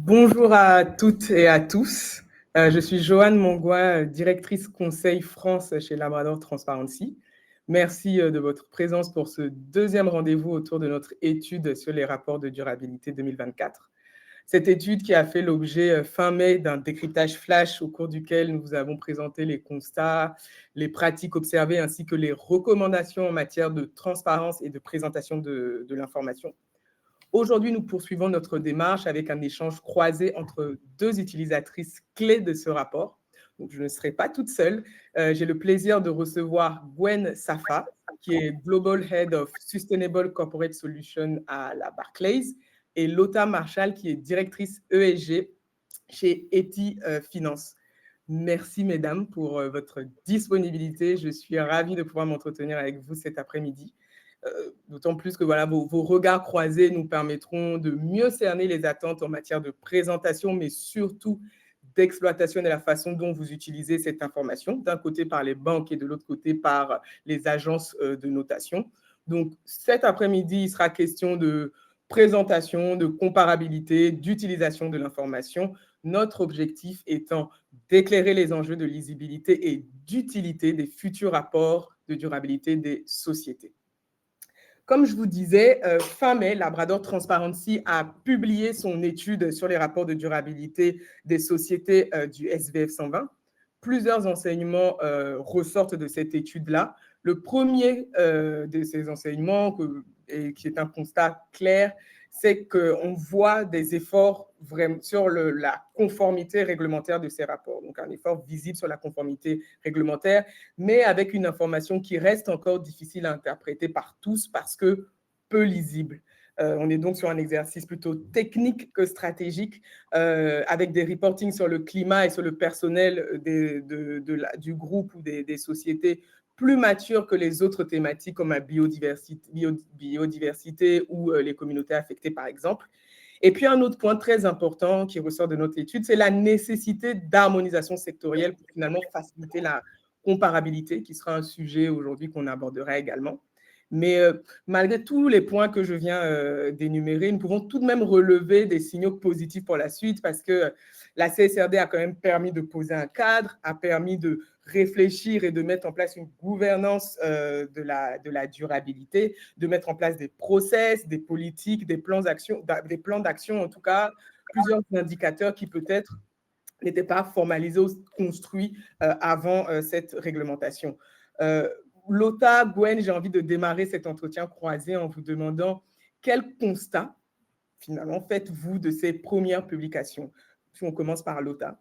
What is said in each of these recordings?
Bonjour à toutes et à tous. Je suis Joanne Mongois, directrice conseil France chez Labrador Transparency. Merci de votre présence pour ce deuxième rendez-vous autour de notre étude sur les rapports de durabilité 2024. Cette étude qui a fait l'objet fin mai d'un décryptage flash au cours duquel nous vous avons présenté les constats, les pratiques observées ainsi que les recommandations en matière de transparence et de présentation de l'information. Aujourd'hui, nous poursuivons notre démarche avec un échange croisé entre deux utilisatrices clés de ce rapport. Donc, je ne serai pas toute seule. J'ai le plaisir de recevoir Gwen Safa, qui est Global Head of Sustainable Corporate Solutions à la Barclays, et Lotta Marshall, qui est directrice ESG chez Eti Finance. Merci, mesdames, pour votre disponibilité. Je suis ravie de pouvoir m'entretenir avec vous cet après-midi. D'autant plus que voilà, vos regards croisés nous permettront de mieux cerner les attentes en matière de présentation, mais surtout d'exploitation de la façon dont vous utilisez cette information, d'un côté par les banques et de l'autre côté par les agences de notation. Donc, cet après-midi, il sera question de présentation, de comparabilité, d'utilisation de l'information. Notre objectif étant d'éclairer les enjeux de lisibilité et d'utilité des futurs rapports de durabilité des sociétés. Comme je vous disais, fin mai, Labrador Transparency a publié son étude sur les rapports de durabilité des sociétés du SBF 120. Plusieurs enseignements ressortent de cette étude-là. Le premier de ces enseignements, qui est un constat clair, c'est qu'on voit des efforts vraiment sur la conformité réglementaire de ces rapports. Donc, un effort visible sur la conformité réglementaire, mais avec une information qui reste encore difficile à interpréter par tous parce que peu lisible. On est donc sur un exercice plutôt technique que stratégique, avec des reportings sur le climat et sur le personnel du groupe ou des sociétés plus matures que les autres thématiques comme la biodiversité ou les communautés affectées, par exemple. Et puis, un autre point très important qui ressort de notre étude, c'est la nécessité d'harmonisation sectorielle pour finalement faciliter la comparabilité, qui sera un sujet aujourd'hui qu'on abordera également. Mais malgré tous les points que je viens d'énumérer, nous pouvons tout de même relever des signaux positifs pour la suite parce que la CSRD a quand même permis de poser un cadre, a permis de réfléchir et de mettre en place une gouvernance de la durabilité, de mettre en place des process, des politiques, des plans d'action, en tout cas, plusieurs indicateurs qui peut-être n'étaient pas formalisés ou construits avant cette réglementation. Lotta, Gwen, j'ai envie de démarrer cet entretien croisé en vous demandant quel constat, finalement, faites-vous de ces premières publications? Si on commence par Lotta.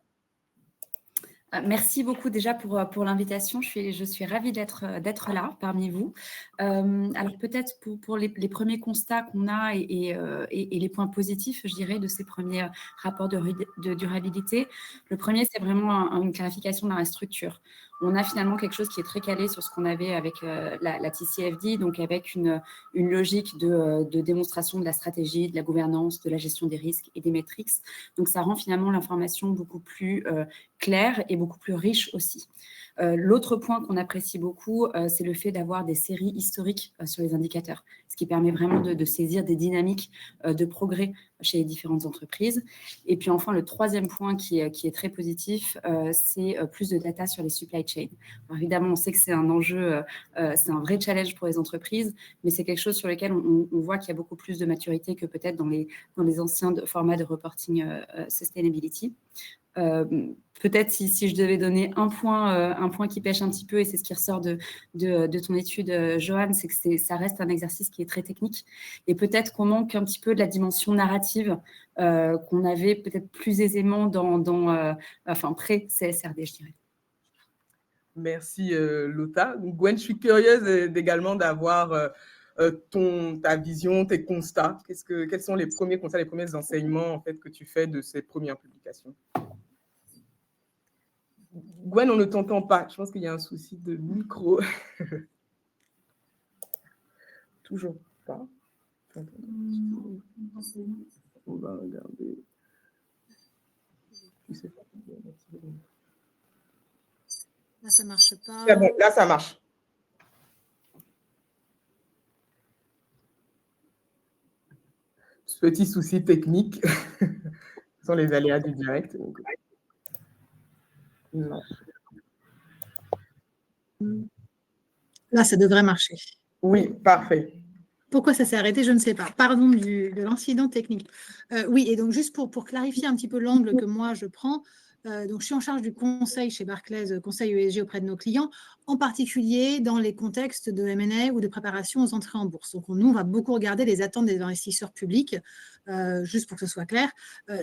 Merci beaucoup déjà pour l'invitation. Je suis ravie d'être là parmi vous. Alors peut-être pour les premiers constats qu'on a et les points positifs, je dirais, de ces premiers rapports de durabilité. Le premier, c'est vraiment une clarification de la structure. On a finalement quelque chose qui est très calé sur ce qu'on avait avec la TCFD, donc avec une logique de démonstration de la stratégie, de la gouvernance, de la gestion des risques et des métriques. Donc ça rend finalement l'information beaucoup plus claire et beaucoup plus riche aussi. L'autre point qu'on apprécie beaucoup, c'est le fait d'avoir des séries historiques sur les indicateurs, ce qui permet vraiment de saisir des dynamiques de progrès chez les différentes entreprises. Et puis enfin, le troisième point qui est très positif, c'est plus de data sur les supply chains. Alors évidemment, on sait que c'est un enjeu, c'est un vrai challenge pour les entreprises, mais c'est quelque chose sur lequel on voit qu'il y a beaucoup plus de maturité que peut-être dans les anciens formats de reporting sustainability. Peut-être si je devais donner un point qui pêche un petit peu, et c'est ce qui ressort de ton étude, Joanne, c'est que ça reste un exercice qui est très technique, et peut-être qu'on manque un petit peu de la dimension narrative qu'on avait peut-être plus aisément pré-CSRD, je dirais. Merci Lotta. Gwen, je suis curieuse également d'avoir ta vision, tes constats. Quels sont les premiers constats, les premiers enseignements en fait, que tu fais de ces premières publications? Gwen, on ne t'entend pas. Je pense qu'il y a un souci de micro. Toujours pas. On va regarder. Là, ça marche pas. C'est bon, là, ça marche. Petit souci technique. sont les aléas du direct. Non. Là, ça devrait marcher. Oui, parfait. Pourquoi ça s'est arrêté, je ne sais pas. Pardon de l'incident technique. Oui, et donc juste pour clarifier un petit peu l'angle que moi je prends, donc je suis en charge du conseil chez Barclays, conseil ESG auprès de nos clients, en particulier dans les contextes de M&A ou de préparation aux entrées en bourse. Donc nous, on va beaucoup regarder les attentes des investisseurs publics, juste pour que ce soit clair.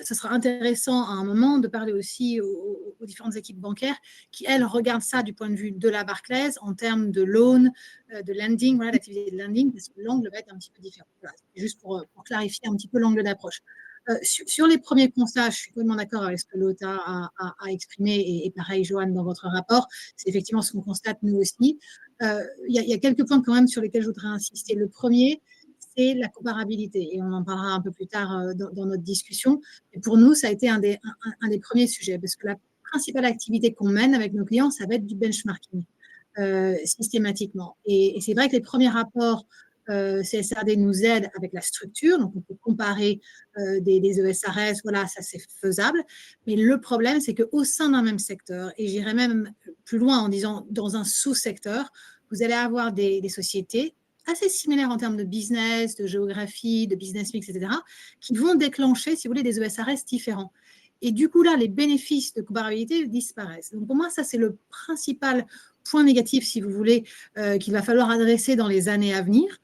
Ce sera intéressant à un moment de parler aussi aux différentes équipes bancaires qui, elles, regardent ça du point de vue de la Barclays en termes de loan, de lending, voilà, d'activité de lending, parce que l'angle va être un petit peu différent. Voilà, juste pour clarifier un petit peu l'angle d'approche. Sur les premiers constats, je suis complètement d'accord avec ce que Lotta a exprimé, et pareil, Johan, dans votre rapport, c'est effectivement ce qu'on constate nous aussi. Il y a quelques points quand même sur lesquels je voudrais insister. Le premier, c'est la comparabilité, et on en parlera un peu plus tard dans notre discussion. Et pour nous, ça a été un des premiers sujets, parce que la principale activité qu'on mène avec nos clients, ça va être du benchmarking. Systématiquement. Et c'est vrai que les premiers rapports CSRD nous aident avec la structure, donc on peut comparer des ESRS, voilà, ça c'est faisable. Mais le problème, c'est qu'au sein d'un même secteur, et j'irai même plus loin en disant dans un sous-secteur, vous allez avoir des sociétés assez similaires en termes de business, de géographie, de business mix, etc., qui vont déclencher, si vous voulez, des ESRS différents. Et du coup, là, les bénéfices de comparabilité disparaissent. Donc, pour moi, ça, c'est le principal point négatif, si vous voulez, qu'il va falloir adresser dans les années à venir,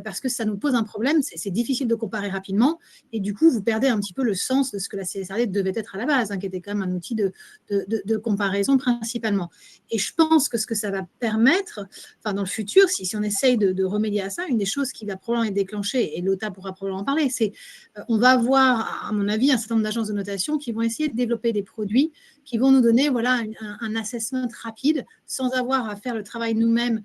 parce que ça nous pose un problème. C'est difficile de comparer rapidement. Et du coup, vous perdez un petit peu le sens de ce que la CSRD devait être à la base, qui était quand même un outil de comparaison principalement. Et je pense que ce que ça va permettre, enfin, dans le futur, si on essaye de remédier à ça, une des choses qui va probablement être déclenchée, et Lotta pourra probablement en parler, c'est on va avoir, à mon avis, un certain nombre d'agences de notation qui vont essayer de développer des produits qui vont nous donner voilà, un assessment rapide sans avoir à faire le travail nous-mêmes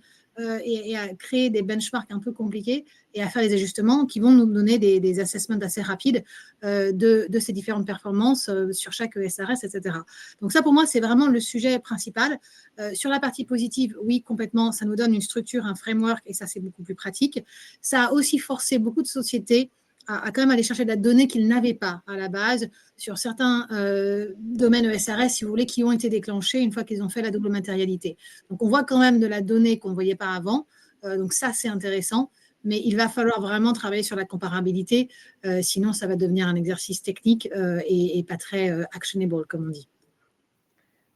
et à créer des benchmarks un peu compliqués et à faire les ajustements qui vont nous donner des assessments assez rapides de ces différentes performances sur chaque SRS, etc. Donc ça, pour moi, c'est vraiment le sujet principal. Sur la partie positive, oui, complètement, ça nous donne une structure, un framework, et ça, c'est beaucoup plus pratique. Ça a aussi forcé beaucoup de sociétés à quand même aller chercher de la donnée qu'ils n'avaient pas à la base sur certains domaines ESRS, si vous voulez, qui ont été déclenchés une fois qu'ils ont fait la double matérialité. Donc, on voit quand même de la donnée qu'on ne voyait pas avant. Donc, ça, c'est intéressant. Mais il va falloir vraiment travailler sur la comparabilité. Sinon, ça va devenir un exercice technique et pas très actionable, comme on dit.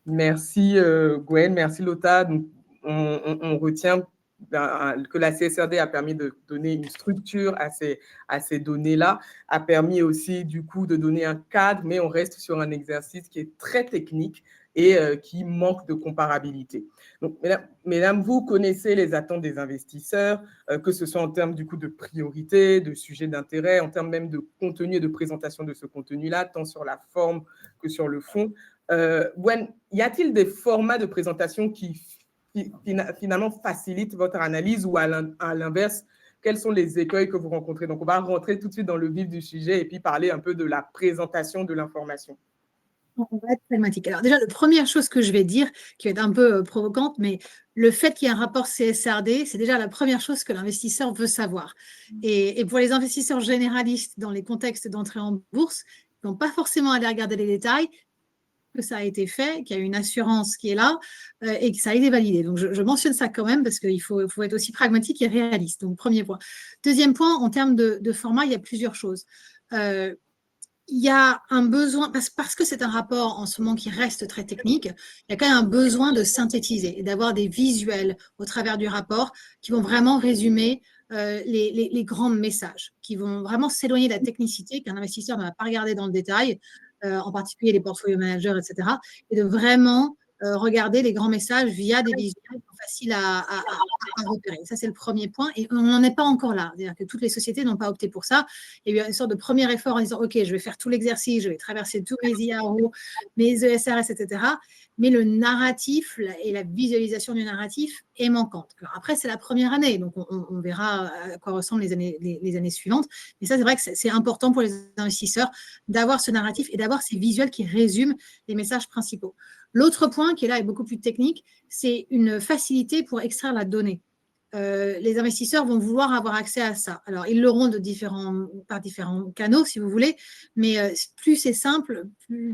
Merci Gwen, merci Lotta. Donc, on retient que la CSRD a permis de donner une structure à ces données-là, a permis aussi du coup de donner un cadre, mais on reste sur un exercice qui est très technique et qui manque de comparabilité. Donc, mesdames, vous connaissez les attentes des investisseurs, que ce soit en termes du coup de priorité, de sujet d'intérêt, en termes même de contenu et de présentation de ce contenu-là, tant sur la forme que sur le fond. Gwen, y a-t-il des formats de présentation qui finalement facilitent votre analyse, ou à l'inverse, quels sont les écueils que vous rencontrez? Donc, on va rentrer tout de suite dans le vif du sujet et puis parler un peu de la présentation de l'information. On va être pragmatique. Alors déjà, la première chose que je vais dire, qui va être un peu provocante, mais le fait qu'il y ait un rapport CSRD, c'est déjà la première chose que l'investisseur veut savoir. Et pour les investisseurs généralistes dans les contextes d'entrée en bourse, ils n'ont pas forcément à aller regarder les détails, que ça a été fait, qu'il y a une assurance qui est là et que ça a été validé. Donc, je mentionne ça quand même parce qu'il faut être aussi pragmatique et réaliste. Donc, premier point. Deuxième point, en termes de format, il y a plusieurs choses. Il y a un besoin, parce que c'est un rapport en ce moment qui reste très technique, il y a quand même un besoin de synthétiser et d'avoir des visuels au travers du rapport qui vont vraiment résumer les grands messages, qui vont vraiment s'éloigner de la technicité qu'un investisseur ne va pas regarder dans le détail, en particulier les portfolio managers, etc., et de vraiment regarder les grands messages via des visuels faciles à repérer. Ça, c'est le premier point. Et on n'en est pas encore là. C'est-à-dire que toutes les sociétés n'ont pas opté pour ça. Il y a eu une sorte de premier effort en disant, OK, je vais faire tout l'exercice, je vais traverser tous mes IRO, mes ESRS, etc. Mais le narratif et la visualisation du narratif est manquante. Alors après, c'est la première année, donc on verra à quoi ressemblent les années suivantes. Mais ça, c'est vrai que c'est important pour les investisseurs d'avoir ce narratif et d'avoir ces visuels qui résument les messages principaux. L'autre point qui est là est beaucoup plus technique, c'est une facilité pour extraire la donnée. les investisseurs vont vouloir avoir accès à ça. Alors, ils l'auront par différents canaux, si vous voulez, mais plus c'est simple,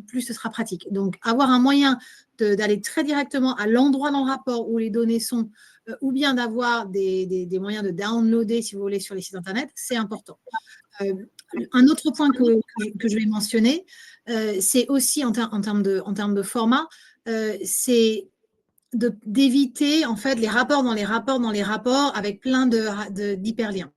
plus ce sera pratique. Donc, avoir un moyen d'aller très directement à l'endroit dans le rapport où les données sont, ou bien d'avoir des moyens de downloader, si vous voulez, sur les sites Internet, c'est important. Un autre point que je vais mentionner, c'est aussi en termes de format, c'est d'éviter en fait les rapports dans les rapports avec plein d'hyperliens.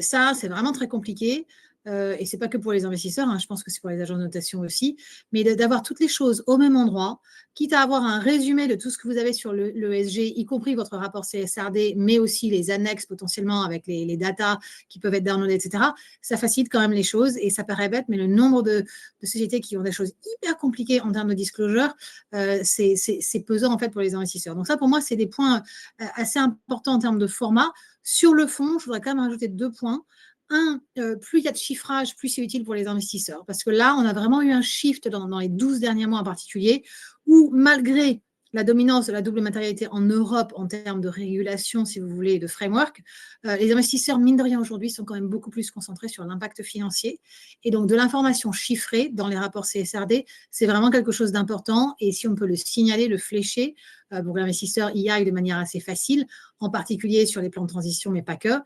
Ça, c'est vraiment très compliqué. Et ce n'est pas que pour les investisseurs, hein, je pense que c'est pour les agences de notation aussi, mais d'avoir toutes les choses au même endroit, quitte à avoir un résumé de tout ce que vous avez sur l'ESG, y compris votre rapport CSRD, mais aussi les annexes potentiellement avec les datas qui peuvent être downloadées, etc. Ça facilite quand même les choses et ça paraît bête, mais le nombre de sociétés qui ont des choses hyper compliquées en termes de disclosure, c'est pesant en fait pour les investisseurs. Donc ça, pour moi, c'est des points assez importants en termes de format. Sur le fond, je voudrais quand même ajouter 2 points. Un, plus il y a de chiffrage, plus c'est utile pour les investisseurs. Parce que là, on a vraiment eu un shift dans les 12 derniers mois en particulier, où malgré la dominance de la double matérialité en Europe en termes de régulation, si vous voulez, de framework, les investisseurs, mine de rien, aujourd'hui, sont quand même beaucoup plus concentrés sur l'impact financier. Et donc, de l'information chiffrée dans les rapports CSRD, c'est vraiment quelque chose d'important. Et si on peut le signaler, le flécher, pour que l'investisseur y aille de manière assez facile, en particulier sur les plans de transition, mais pas que,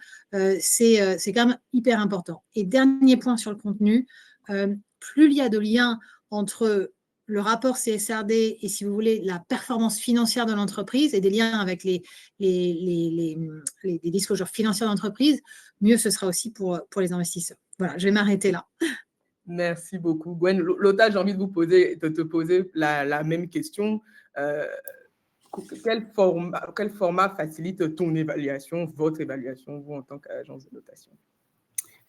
c'est quand même hyper important. Et dernier point sur le contenu, plus il y a de liens entre le rapport CSRD et, si vous voulez, la performance financière de l'entreprise et des liens avec les disclosures financières d'entreprise, mieux ce sera aussi pour les investisseurs. Voilà, je vais m'arrêter là. Merci beaucoup. Gwen, Lotta, j'ai envie de te poser la même question. Quel format facilite ton évaluation, votre évaluation, vous en tant qu'agence de notation?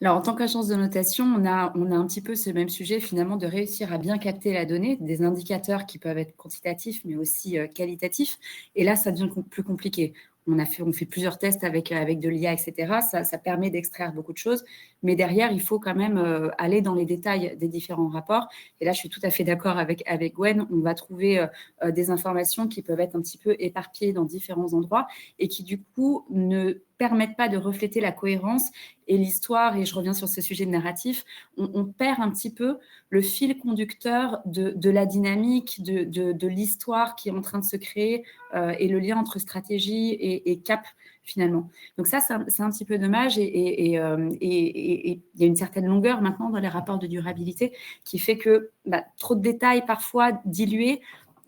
Alors, en tant qu'agence de notation, on a un petit peu ce même sujet, finalement, de réussir à bien capter la donnée, des indicateurs qui peuvent être quantitatifs, mais aussi qualitatifs. Et là, ça devient plus compliqué. On fait plusieurs tests avec de l'IA, etc. Ça permet d'extraire beaucoup de choses. Mais derrière, il faut quand même aller dans les détails des différents rapports. Et là, je suis tout à fait d'accord avec Gwen. On va trouver des informations qui peuvent être un petit peu éparpillées dans différents endroits et qui, du coup, ne permettent pas de refléter la cohérence et l'histoire. Et je reviens sur ce sujet de narratif. On perd un petit peu le fil conducteur de la dynamique, de l'histoire qui est en train de se créer et le lien entre stratégie et cap, finalement. Donc ça, c'est un petit peu dommage et il y a une certaine longueur maintenant dans les rapports de durabilité qui fait que trop de détails, parfois dilués,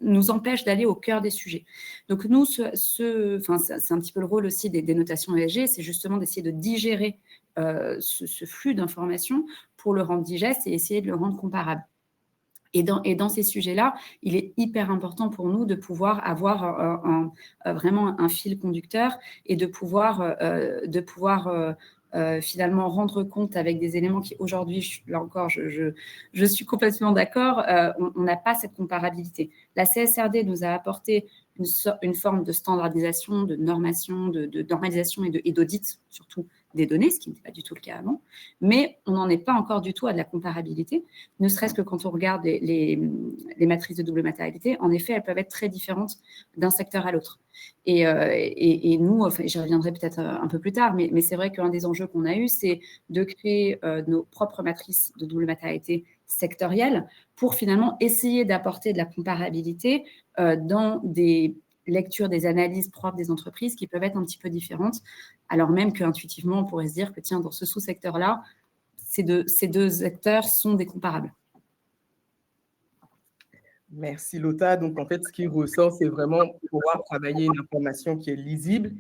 nous empêche d'aller au cœur des sujets. Donc nous, c'est un petit peu le rôle aussi des notations ESG, c'est justement d'essayer de digérer ce flux d'informations pour le rendre digeste et essayer de le rendre comparable. Et dans ces sujets-là, il est hyper important pour nous de pouvoir avoir vraiment un fil conducteur et de pouvoir finalement rendre compte avec des éléments qui aujourd'hui, là encore, je suis complètement d'accord, on n'a pas cette comparabilité. La CSRD nous a apporté une forme de standardisation, de normation, de normalisation et d'audit, surtout des données, ce qui n'était pas du tout le cas avant, mais on n'en est pas encore du tout à de la comparabilité, ne serait-ce que quand on regarde les matrices de double matérialité, en effet, elles peuvent être très différentes d'un secteur à l'autre. Et nous, enfin, j'y reviendrai peut-être un peu plus tard, mais c'est vrai qu'un des enjeux qu'on a eu, c'est de créer nos propres matrices de double matérialité sectorielles pour finalement essayer d'apporter de la comparabilité dans des lecture des analyses propres des entreprises qui peuvent être un petit peu différentes, alors même qu'intuitivement, on pourrait se dire que, tiens, dans ce sous-secteur-là, ces deux secteurs sont des comparables. Merci Lotta. Donc en fait, ce qui ressort, c'est vraiment pouvoir travailler une information qui est lisible,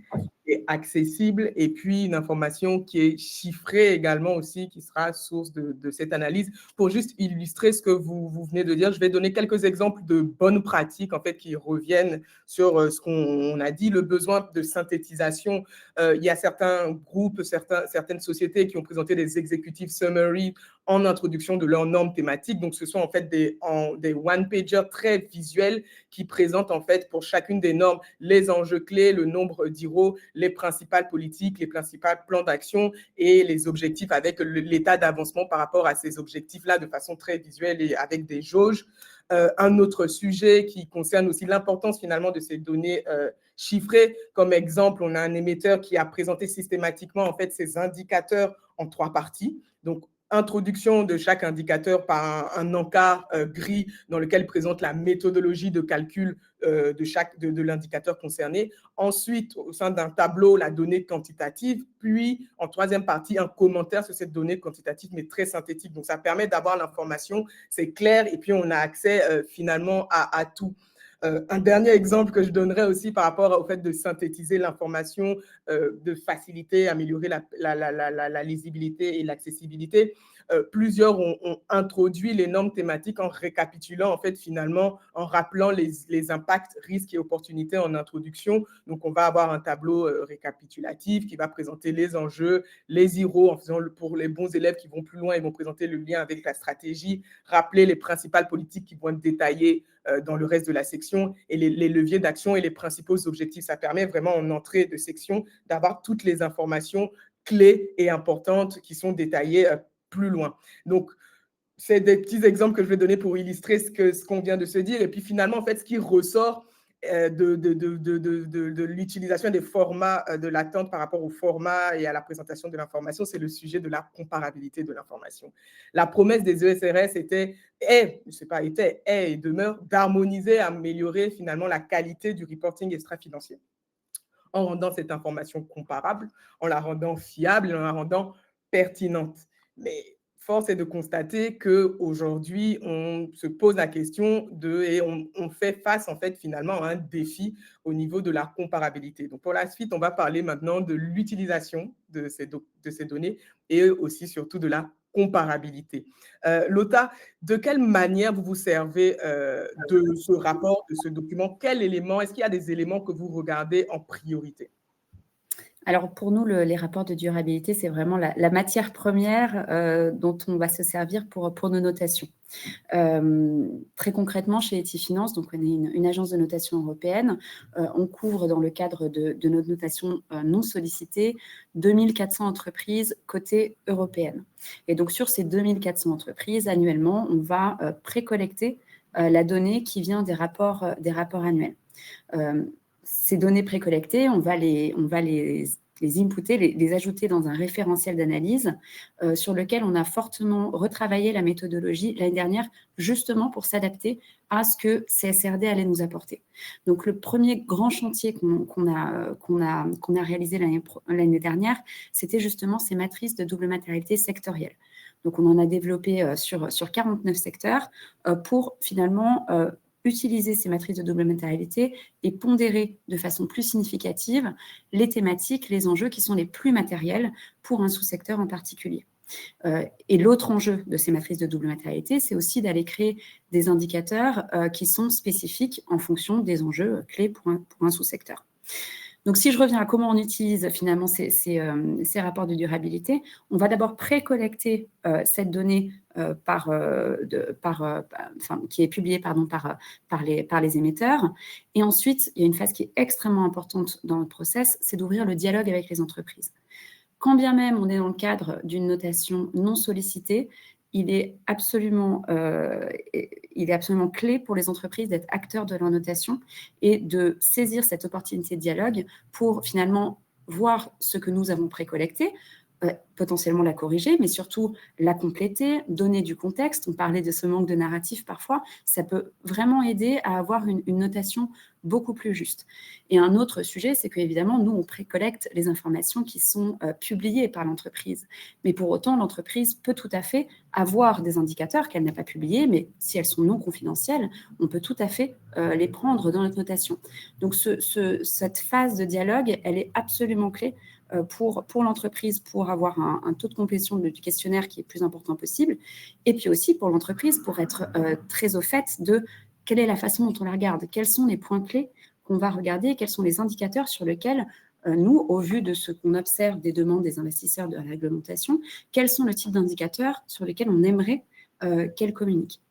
qui est accessible, et puis une information qui est chiffrée également aussi, qui sera source de cette analyse. Pour juste illustrer ce que vous venez de dire, je vais donner quelques exemples de bonnes pratiques en fait qui reviennent sur ce qu'on a dit, le besoin de synthétisation. Il y a certains groupes, certaines sociétés qui ont présenté des executive summaries en introduction de leurs normes thématiques. Donc, ce sont en fait des one-pagers très visuels qui présentent en fait pour chacune des normes les enjeux clés, le nombre d'IRO, les principales politiques, les principaux plans d'action et les objectifs avec l'état d'avancement par rapport à ces objectifs-là de façon très visuelle et avec des jauges. Un autre sujet qui concerne aussi l'importance finalement de ces données chiffrées. Comme exemple, on a un émetteur qui a présenté systématiquement en fait ses indicateurs en 3 parties. Donc, introduction de chaque indicateur par un encart gris dans lequel il présente la méthodologie de calcul de l'indicateur concerné. Ensuite, au sein d'un tableau, la donnée quantitative. Puis, en 3e partie, un commentaire sur cette donnée quantitative, mais très synthétique. Donc, ça permet d'avoir l'information, c'est clair, et puis on a accès finalement à tout. Un dernier exemple que je donnerais aussi par rapport au fait de synthétiser l'information, de faciliter, améliorer la lisibilité et l'accessibilité. Plusieurs ont introduit les normes thématiques en récapitulant, en fait, finalement, en rappelant les impacts, risques et opportunités en introduction. Donc, on va avoir un tableau récapitulatif qui va présenter les enjeux, les IRO, en faisant pour les bons élèves qui vont plus loin, ils vont présenter le lien avec la stratégie, rappeler les principales politiques qui vont être détaillées dans le reste de la section et les leviers d'action et les principaux objectifs. Ça permet vraiment en entrée de section d'avoir toutes les informations clés et importantes qui sont détaillées plus loin. Donc, c'est des petits exemples que je vais donner pour illustrer ce qu'on vient de se dire. Et puis finalement, en fait, ce qui ressort de l'utilisation des formats de l'attente par rapport au format et à la présentation de l'information, c'est le sujet de la comparabilité de l'information. La promesse des ESRS est et demeure d'harmoniser, améliorer finalement la qualité du reporting extra-financier en rendant cette information comparable, en la rendant fiable et en la rendant pertinente. Mais force est de constater qu'aujourd'hui, on se pose la question et on fait face, en fait, finalement, à un défi au niveau de la comparabilité. Donc, pour la suite, on va parler maintenant de l'utilisation de ces données et aussi, surtout, de la comparabilité. Lota, de quelle manière vous vous servez de ce rapport, de ce document? Quel élément, est-ce qu'il y a des éléments que vous regardez en priorité? Alors, pour nous, les rapports de durabilité, c'est vraiment la matière première dont on va se servir pour nos notations. Très concrètement, chez Etifinance, donc on est une agence de notation européenne, on couvre dans le cadre de notre notation non sollicitée 2400 entreprises côté européenne. Et donc, sur ces 2400 entreprises, annuellement, on va précollecter la donnée qui vient des rapports annuels. Ces données précollectées, on va les inputer, les ajouter dans un référentiel d'analyse sur lequel on a fortement retravaillé la méthodologie l'année dernière, justement pour s'adapter à ce que CSRD allait nous apporter. Donc, le premier grand chantier qu'on a réalisé l'année dernière, c'était justement ces matrices de double matérialité sectorielle. Donc, on en a développé sur 49 secteurs pour finalement utiliser ces matrices de double matérialité et pondérer de façon plus significative les thématiques, les enjeux qui sont les plus matériels pour un sous-secteur en particulier. Et l'autre enjeu de ces matrices de double matérialité, c'est aussi d'aller créer des indicateurs qui sont spécifiques en fonction des enjeux clés pour un sous-secteur. Donc, si je reviens à comment on utilise finalement ces rapports de durabilité, on va d'abord précollecter cette donnée qui est publiée par les émetteurs. Et ensuite, il y a une phase qui est extrêmement importante dans le process, c'est d'ouvrir le dialogue avec les entreprises. Quand bien même on est dans le cadre d'une notation non sollicitée, il est absolument clé pour les entreprises d'être acteurs de leur notation et de saisir cette opportunité de dialogue pour finalement voir ce que nous avons précollecté, potentiellement la corriger, mais surtout la compléter, donner du contexte. On parlait de ce manque de narratif parfois. Ça peut vraiment aider à avoir une notation beaucoup plus juste. Et un autre sujet, c'est qu'évidemment, nous, on précollecte les informations qui sont publiées par l'entreprise. Mais pour autant, l'entreprise peut tout à fait avoir des indicateurs qu'elle n'a pas publiés, mais si elles sont non confidentielles, on peut tout à fait les prendre dans notre notation. Donc, cette phase de dialogue, elle est absolument clé pour l'entreprise, pour avoir un taux de complétion du questionnaire qui est le plus important possible, et puis aussi pour l'entreprise, pour être très au fait de quelle est la façon dont on la regarde, quels sont les points clés qu'on va regarder, quels sont les indicateurs sur lesquels nous, au vu de ce qu'on observe des demandes des investisseurs de la réglementation, quels sont le type d'indicateurs sur lesquels on aimerait qu'elles communiquent.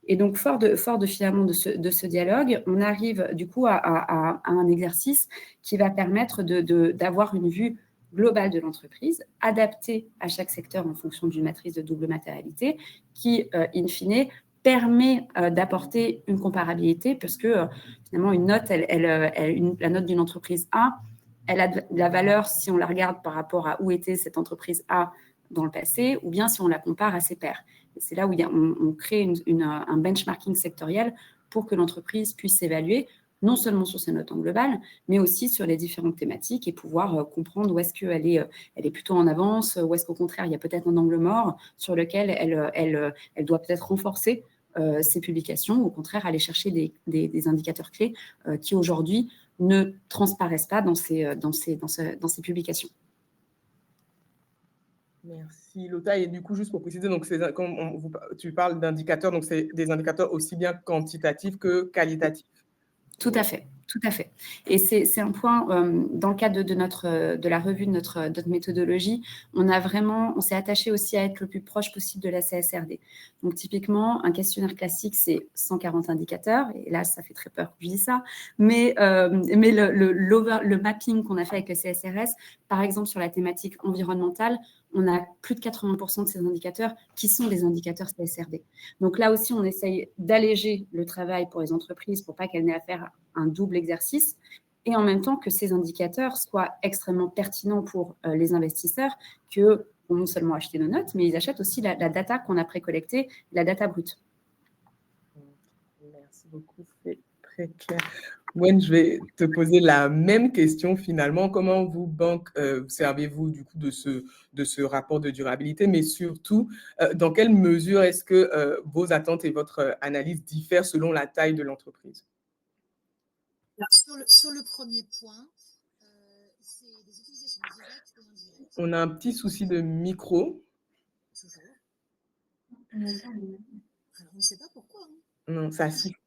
Et donc, fort de finalement de ce dialogue, on arrive du coup à un exercice qui va permettre d'avoir une vue globale de l'entreprise, adaptée à chaque secteur en fonction d'une matrice de double matérialité, qui, in fine, permet d'apporter une comparabilité parce que finalement, une note, la note d'une entreprise A, elle a de la valeur si on la regarde par rapport à où était cette entreprise A dans le passé ou bien si on la compare à ses pairs. Et c'est là où on crée un benchmarking sectoriel pour que l'entreprise puisse s'évaluer non seulement sur ses notes en global, mais aussi sur les différentes thématiques et pouvoir comprendre où est-ce qu'elle est plutôt en avance, où est-ce qu'au contraire, il y a peut-être un angle mort sur lequel elle doit peut-être renforcer ses publications, ou au contraire, aller chercher des indicateurs clés qui aujourd'hui ne transparaissent pas dans ces publications. Merci Lotta. Et du coup, juste pour préciser, donc tu parles d'indicateurs, donc c'est des indicateurs aussi bien quantitatifs que qualitatifs. Tout à fait, tout à fait. Et c'est un point, dans le cadre de la revue de notre méthodologie, on s'est attaché aussi à être le plus proche possible de la CSRD. Donc typiquement, un questionnaire classique, c'est 140 indicateurs, et là, ça fait très peur que je dis ça, mais le mapping qu'on a fait avec le CSRS, par exemple sur la thématique environnementale, on a plus de 80% de ces indicateurs qui sont des indicateurs CSRD. Donc là aussi, on essaye d'alléger le travail pour les entreprises pour pas qu'elles n'aient à faire un double exercice et en même temps que ces indicateurs soient extrêmement pertinents pour les investisseurs qui vont non seulement acheter nos notes, mais ils achètent aussi la data qu'on a précollectée, la data brute. Merci beaucoup, c'est très clair. Gwen, je vais te poser la même question finalement. Comment vous, banque, servez-vous du coup de ce rapport de durabilité, mais surtout, dans quelle mesure est-ce que vos attentes et votre analyse diffèrent selon la taille de l'entreprise? Sur le premier point, c'est des utilisations directes et indirectes. On a un petit souci de micro. Toujours. Alors, on ne sait pas pourquoi. Hein. Non, ça siffle.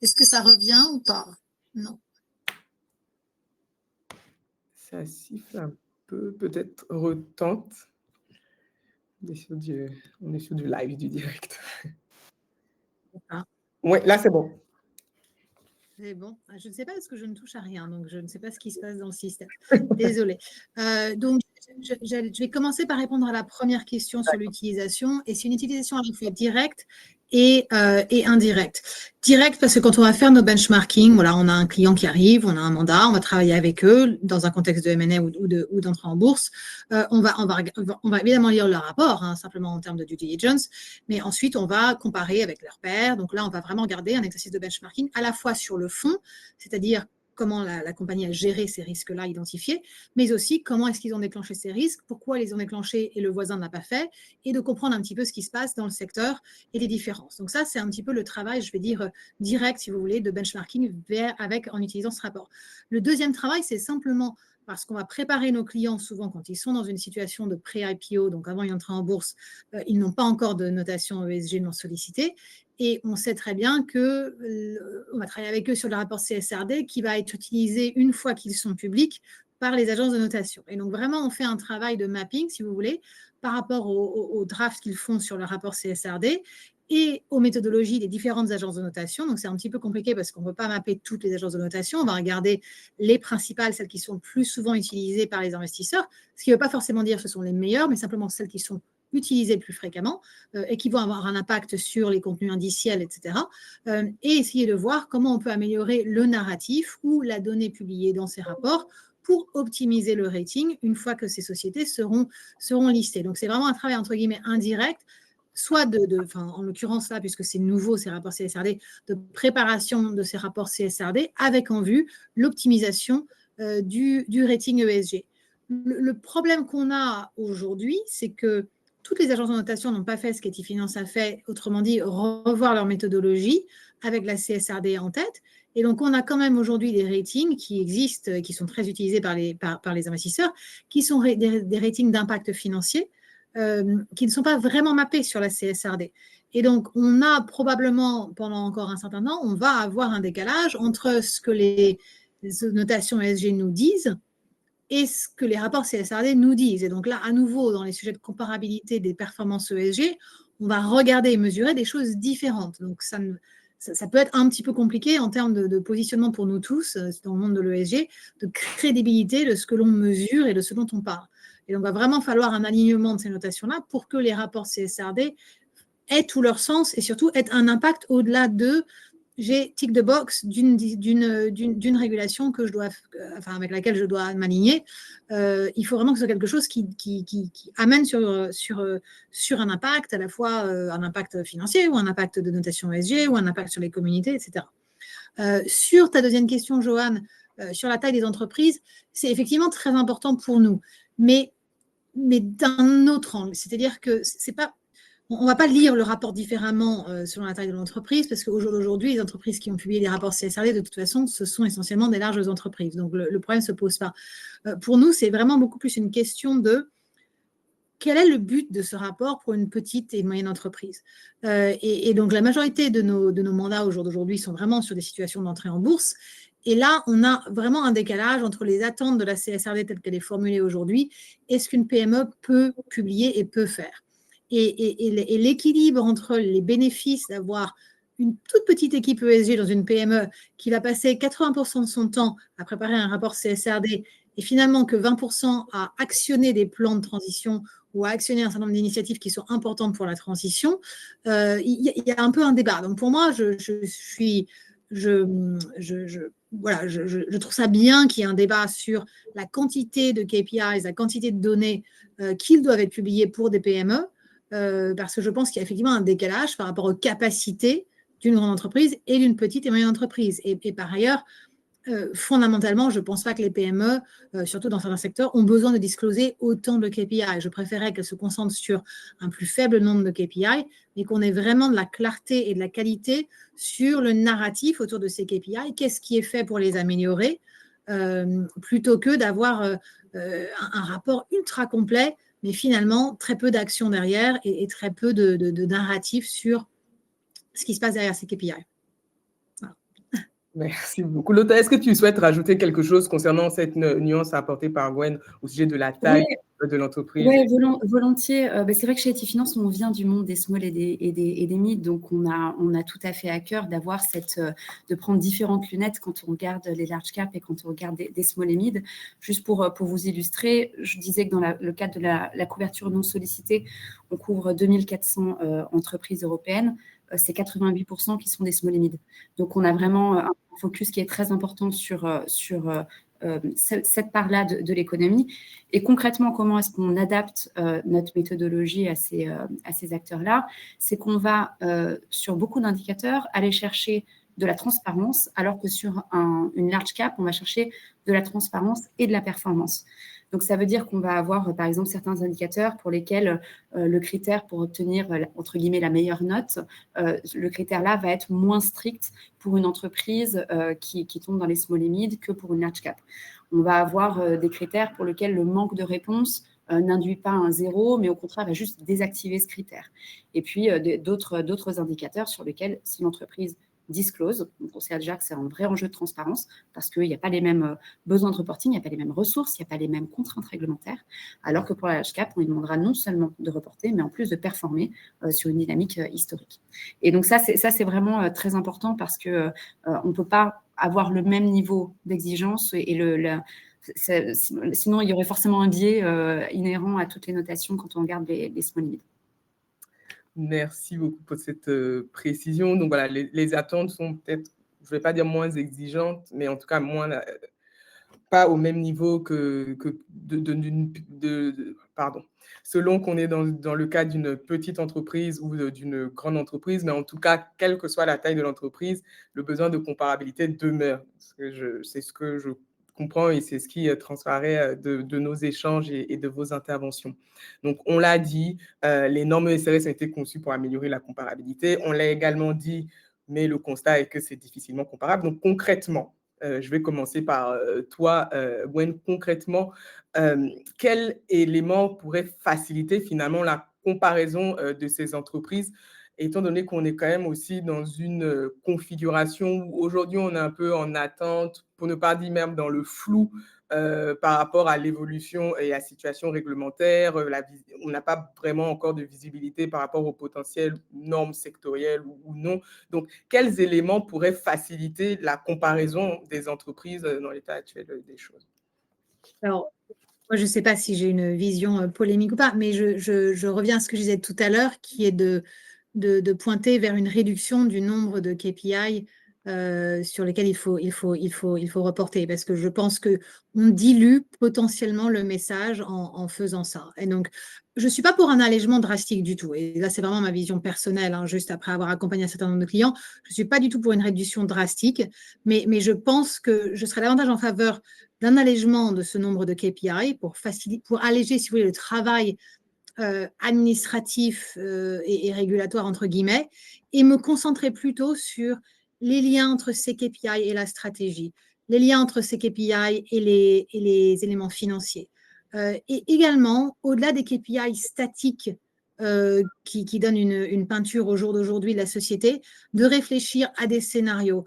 Est-ce que ça revient ou pas? Non. Ça siffle un peu, peut-être retente. On est sur du live, du direct. Ah. Oui, là, c'est bon. C'est bon. Je ne sais pas parce que je ne touche à rien, donc je ne sais pas ce qui se passe dans le système. Désolée. Donc, je vais commencer par répondre à la première question sur l'utilisation. Et c'est une utilisation à la fois directe et indirecte. Directe parce que quand on va faire nos benchmarking, voilà, on a un client qui arrive, on a un mandat, on va travailler avec eux dans un contexte de M&A ou d'entrée en bourse. On va évidemment lire leur rapport, hein, simplement en termes de due diligence, mais ensuite on va comparer avec leurs pairs. Donc là, on va vraiment garder un exercice de benchmarking à la fois sur le fond, c'est-à-dire comment la compagnie a géré ces risques-là identifiés, mais aussi comment est-ce qu'ils ont déclenché ces risques, pourquoi ils ont déclenché et le voisin ne l'a pas fait, et de comprendre un petit peu ce qui se passe dans le secteur et les différences. Donc ça, c'est un petit peu le travail, je vais dire, direct, si vous voulez, de benchmarking en utilisant ce rapport. Le deuxième travail, c'est simplement parce qu'on va préparer nos clients souvent quand ils sont dans une situation de pré-IPO, donc avant une entrée en bourse, ils n'ont pas encore de notation ESG non sollicitée. Et on sait très bien qu'on va travailler avec eux sur le rapport CSRD qui va être utilisé une fois qu'ils sont publics par les agences de notation. Et donc, vraiment, on fait un travail de mapping, si vous voulez, par rapport au draft qu'ils font sur le rapport CSRD et aux méthodologies des différentes agences de notation. Donc, c'est un petit peu compliqué parce qu'on ne peut pas mapper toutes les agences de notation. On va regarder les principales, celles qui sont le plus souvent utilisées par les investisseurs, ce qui ne veut pas forcément dire que ce sont les meilleures, mais simplement celles qui sont utilisées plus fréquemment et qui vont avoir un impact sur les contenus indiciels, etc. Et essayer de voir comment on peut améliorer le narratif ou la donnée publiée dans ces rapports pour optimiser le rating une fois que ces sociétés seront listées. Donc, c'est vraiment un travail, entre guillemets, indirect, soit en l'occurrence là, puisque c'est nouveau, ces rapports CSRD, de préparation de ces rapports CSRD avec en vue l'optimisation du rating ESG. Le problème qu'on a aujourd'hui, c'est que toutes les agences de notation n'ont pas fait ce qu'Etifinance a fait, autrement dit, revoir leur méthodologie avec la CSRD en tête. Et donc, on a quand même aujourd'hui des ratings qui existent, qui sont très utilisés par les investisseurs, qui sont des ratings d'impact financier, qui ne sont pas vraiment mappés sur la CSRD. Et donc, on a probablement, pendant encore un certain temps, on va avoir un décalage entre ce que les notations ESG nous disent et ce que les rapports CSRD nous disent. Et donc là, à nouveau, dans les sujets de comparabilité des performances ESG, on va regarder et mesurer des choses différentes. Donc ça peut être un petit peu compliqué en termes de positionnement pour nous tous dans le monde de l'ESG, de crédibilité de ce que l'on mesure et de ce dont on parle. Et donc, il va vraiment falloir un alignement de ces notations-là pour que les rapports CSRD aient tout leur sens et surtout aient un impact au-delà de j'ai tick the box d'une régulation que je dois, avec laquelle je dois m'aligner. Il faut vraiment que ce soit quelque chose qui amène sur un impact, à la fois un impact financier ou un impact de notation ESG ou un impact sur les communautés, etc. Sur ta deuxième question, Joanne, sur la taille des entreprises, c'est effectivement très important pour nous, mais d'un autre angle. C'est-à-dire que c'est pas... On ne va pas lire le rapport différemment selon la taille de l'entreprise, parce qu'au jour d'aujourd'hui, les entreprises qui ont publié des rapports CSRD, de toute façon, ce sont essentiellement des larges entreprises. Donc, le problème ne se pose pas. Pour nous, c'est vraiment beaucoup plus une question de quel est le but de ce rapport pour une petite et moyenne entreprise. Et donc, la majorité de nos mandats au jour d'aujourd'hui sont vraiment sur des situations d'entrée en bourse. Et là, on a vraiment un décalage entre les attentes de la CSRD telle qu'elle est formulée aujourd'hui et ce qu'une PME peut publier et peut faire. Et l'équilibre entre les bénéfices d'avoir une toute petite équipe ESG dans une PME qui va passer 80% de son temps à préparer un rapport CSRD et finalement que 20% à actionner des plans de transition ou à actionner un certain nombre d'initiatives qui sont importantes pour la transition, il y a un peu un débat. Donc pour moi, je trouve ça bien qu'il y ait un débat sur la quantité de KPIs, la quantité de données qu'ils doivent être publiées pour des PME, parce que je pense qu'il y a effectivement un décalage par rapport aux capacités d'une grande entreprise et d'une petite et moyenne entreprise. Et par ailleurs, fondamentalement, je ne pense pas que les PME, surtout dans certains secteurs, ont besoin de discloser autant de KPI. Je préférerais qu'elles se concentrent sur un plus faible nombre de KPI, mais qu'on ait vraiment de la clarté et de la qualité sur le narratif autour de ces KPI. Qu'est-ce qui est fait pour les améliorer, plutôt que d'avoir un rapport ultra complet, mais finalement très peu d'actions derrière et très peu de narratif sur ce qui se passe derrière ces KPI. Merci beaucoup. Lotta, est-ce que tu souhaites rajouter quelque chose concernant cette nuance apportée par Gwen au sujet de la taille de l'entreprise? Oui, volontiers. C'est vrai que chez Finance, on vient du monde des small et des mid, donc on a tout à fait à cœur d'avoir de prendre différentes lunettes quand on regarde les large cap et quand on regarde des small et mid. Juste pour vous illustrer, je disais que dans le cadre de la couverture non sollicitée, on couvre 2400 entreprises européennes. C'est 88% qui sont des small et mid. Donc, on a vraiment un focus qui est très important sur cette part-là de l'économie. Et concrètement, comment est-ce qu'on adapte notre méthodologie à ces acteurs-là? C'est qu'on va, sur beaucoup d'indicateurs, aller chercher de la transparence, alors que sur une large cap, on va chercher de la transparence et de la performance. Donc, ça veut dire qu'on va avoir, par exemple, certains indicateurs pour lesquels le critère pour obtenir, entre guillemets, la meilleure note, le critère-là va être moins strict pour une entreprise qui tombe dans les small et mid que pour une large cap. On va avoir des critères pour lesquels le manque de réponse n'induit pas un 0, mais au contraire va juste désactiver ce critère. Et puis, d'autres indicateurs sur lesquels, si l'entreprise disclose. On considère déjà que c'est un vrai enjeu de transparence parce qu'il n'y a pas les mêmes besoins de reporting, il n'y a pas les mêmes ressources, il n'y a pas les mêmes contraintes réglementaires, alors que pour la large cap, on lui demandera non seulement de reporter, mais en plus de performer sur une dynamique historique. Et donc ça, c'est vraiment très important parce qu'on ne peut pas avoir le même niveau d'exigence sinon, il y aurait forcément un biais inhérent à toutes les notations quand on regarde les small limits. Merci beaucoup pour cette précision. Donc voilà, les attentes sont peut-être, je ne vais pas dire moins exigeantes, mais en tout cas pas au même niveau pardon, selon qu'on est dans le cas d'une petite entreprise ou d'une grande entreprise, mais en tout cas, quelle que soit la taille de l'entreprise, le besoin de comparabilité demeure. C'est ce que je comprends et c'est ce qui transparaît de nos échanges et de vos interventions. Donc, on l'a dit, les normes SRS ont été conçues pour améliorer la comparabilité. On l'a également dit, mais le constat est que c'est difficilement comparable. Donc, concrètement, je vais commencer par toi, Gwen. Concrètement, quel élément pourrait faciliter finalement la comparaison de ces entreprises, étant donné qu'on est quand même aussi dans une configuration où aujourd'hui on est un peu en attente, pour ne pas dire même dans le flou, par rapport à l'évolution et à la situation réglementaire. On n'a pas vraiment encore de visibilité par rapport aux potentielles normes sectorielles ou non. Donc, quels éléments pourraient faciliter la comparaison des entreprises dans l'état actuel des choses? Alors, moi, je ne sais pas si j'ai une vision polémique ou pas, mais je reviens à ce que je disais tout à l'heure, qui est de de pointer vers une réduction du nombre de KPI sur lesquels il faut reporter, parce que je pense qu'on dilue potentiellement le message en faisant ça. Et donc, je ne suis pas pour un allègement drastique du tout. Et là, c'est vraiment ma vision personnelle, hein, juste après avoir accompagné un certain nombre de clients. Je ne suis pas du tout pour une réduction drastique, mais je pense que je serais davantage en faveur d'un allègement de ce nombre de KPI pour alléger, si vous voulez, le travail administratif et régulatoire, entre guillemets, et me concentrer plutôt sur les liens entre ces KPI et la stratégie, les liens entre ces KPI et les éléments financiers. Et également, au-delà des KPI statiques qui donnent une peinture au jour d'aujourd'hui de la société, de réfléchir à des scénarios,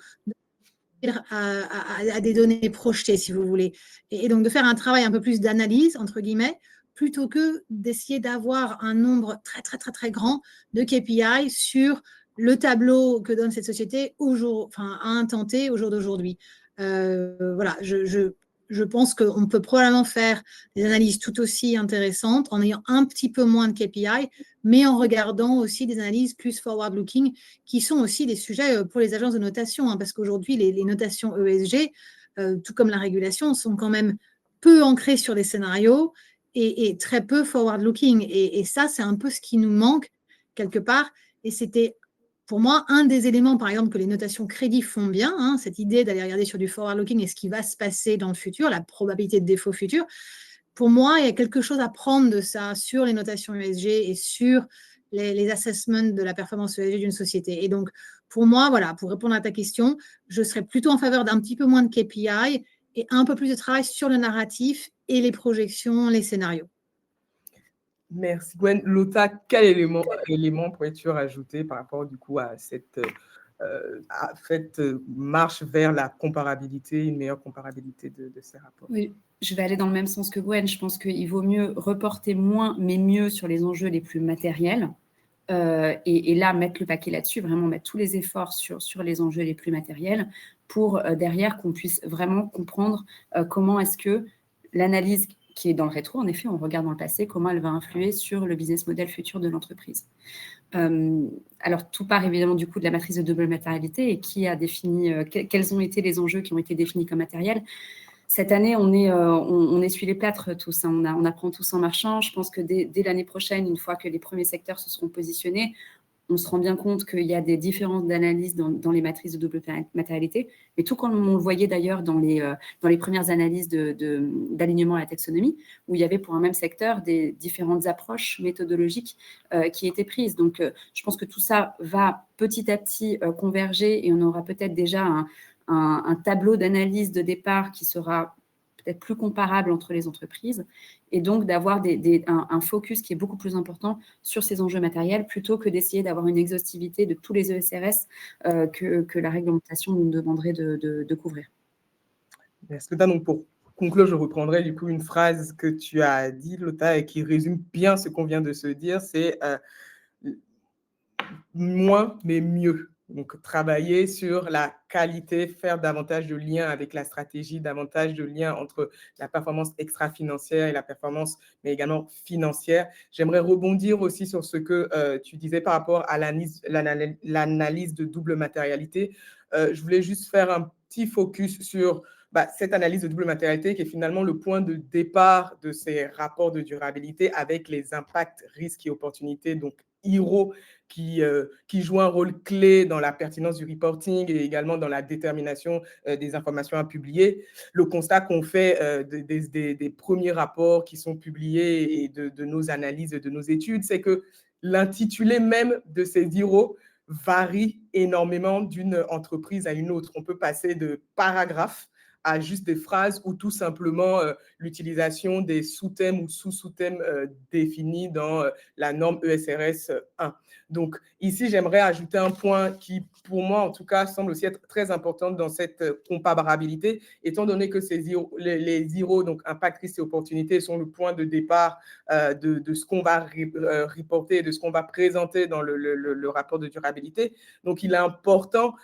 à des données projetées, si vous voulez. Et donc, de faire un travail un peu plus d'analyse, entre guillemets, plutôt que d'essayer d'avoir un nombre très, très, très, très grand de KPI sur le tableau que donne cette société à un temps T, au jour d'aujourd'hui. Voilà, je pense qu'on peut probablement faire des analyses tout aussi intéressantes en ayant un petit peu moins de KPI, mais en regardant aussi des analyses plus forward-looking qui sont aussi des sujets pour les agences de notation, hein, parce qu'aujourd'hui, les notations ESG, tout comme la régulation, sont quand même peu ancrées sur des scénarios et très peu forward-looking. Et ça, c'est un peu ce qui nous manque quelque part. Et c'était pour moi un des éléments, par exemple, que les notations crédit font bien, hein, cette idée d'aller regarder sur du forward-looking et ce qui va se passer dans le futur, la probabilité de défaut futur. Pour moi, il y a quelque chose à prendre de ça sur les notations ESG et sur les assessments de la performance ESG d'une société. Et donc, pour moi, voilà, pour répondre à ta question, je serais plutôt en faveur d'un petit peu moins de KPI et un peu plus de travail sur le narratif et les projections, les scénarios. Merci Gwen. Lota, quel élément pourrais-tu rajouter par rapport du coup à cette marche vers la comparabilité, une meilleure comparabilité de ces rapports? Oui, je vais aller dans le même sens que Gwen. Je pense qu'il vaut mieux reporter moins, mais mieux sur les enjeux les plus matériels. Et là, mettre le paquet là-dessus, vraiment mettre tous les efforts sur les enjeux les plus matériels pour derrière qu'on puisse vraiment comprendre comment est-ce que l'analyse qui est dans le rétro, en effet, on regarde dans le passé, comment elle va influer sur le business model futur de l'entreprise. Alors, tout part évidemment du coup de la matrice de double matérialité et qui a défini, quels ont été les enjeux qui ont été définis comme matériels. Cette année, on essuie les plâtres tous, hein. On apprend tous en marchant. Je pense que dès l'année prochaine, une fois que les premiers secteurs se seront positionnés, on se rend bien compte qu'il y a des différences d'analyse dans les matrices de double matérialité, mais tout comme on le voyait d'ailleurs dans les premières analyses d'alignement à la taxonomie, où il y avait pour un même secteur des différentes approches méthodologiques qui étaient prises. Donc, je pense que tout ça va petit à petit converger et on aura peut-être déjà un tableau d'analyse de départ qui sera peut-être plus comparable entre les entreprises, et donc d'avoir un focus qui est beaucoup plus important sur ces enjeux matériels, plutôt que d'essayer d'avoir une exhaustivité de tous les ESRS que la réglementation nous demanderait de couvrir. Est-ce que donc pour conclure, je reprendrai du coup une phrase que tu as dit, Lota, et qui résume bien ce qu'on vient de se dire, c'est moins mais mieux. Donc, travailler sur la qualité, faire davantage de liens avec la stratégie, davantage de liens entre la performance extra-financière et la performance, mais également financière. J'aimerais rebondir aussi sur ce que tu disais par rapport à l'analyse de double matérialité. Je voulais juste faire un petit focus sur cette analyse de double matérialité qui est finalement le point de départ de ces rapports de durabilité avec les impacts, risques et opportunités, donc IRO, qui joue un rôle clé dans la pertinence du reporting et également dans la détermination des informations à publier. Le constat qu'on fait des premiers rapports qui sont publiés et de nos analyses, de nos études, c'est que l'intitulé même de ces IRO varie énormément d'une entreprise à une autre. On peut passer de paragraphes à juste des phrases ou tout simplement l'utilisation des sous-thèmes ou sous-sous-thèmes définis dans la norme ESRS 1. Donc ici, j'aimerais ajouter un point qui, pour moi en tout cas, semble aussi être très important dans cette comparabilité, étant donné que les IRO, donc impact, risque et opportunité, sont le point de départ de ce qu'on va reporter, de ce qu'on va présenter dans le rapport de durabilité. Donc il est important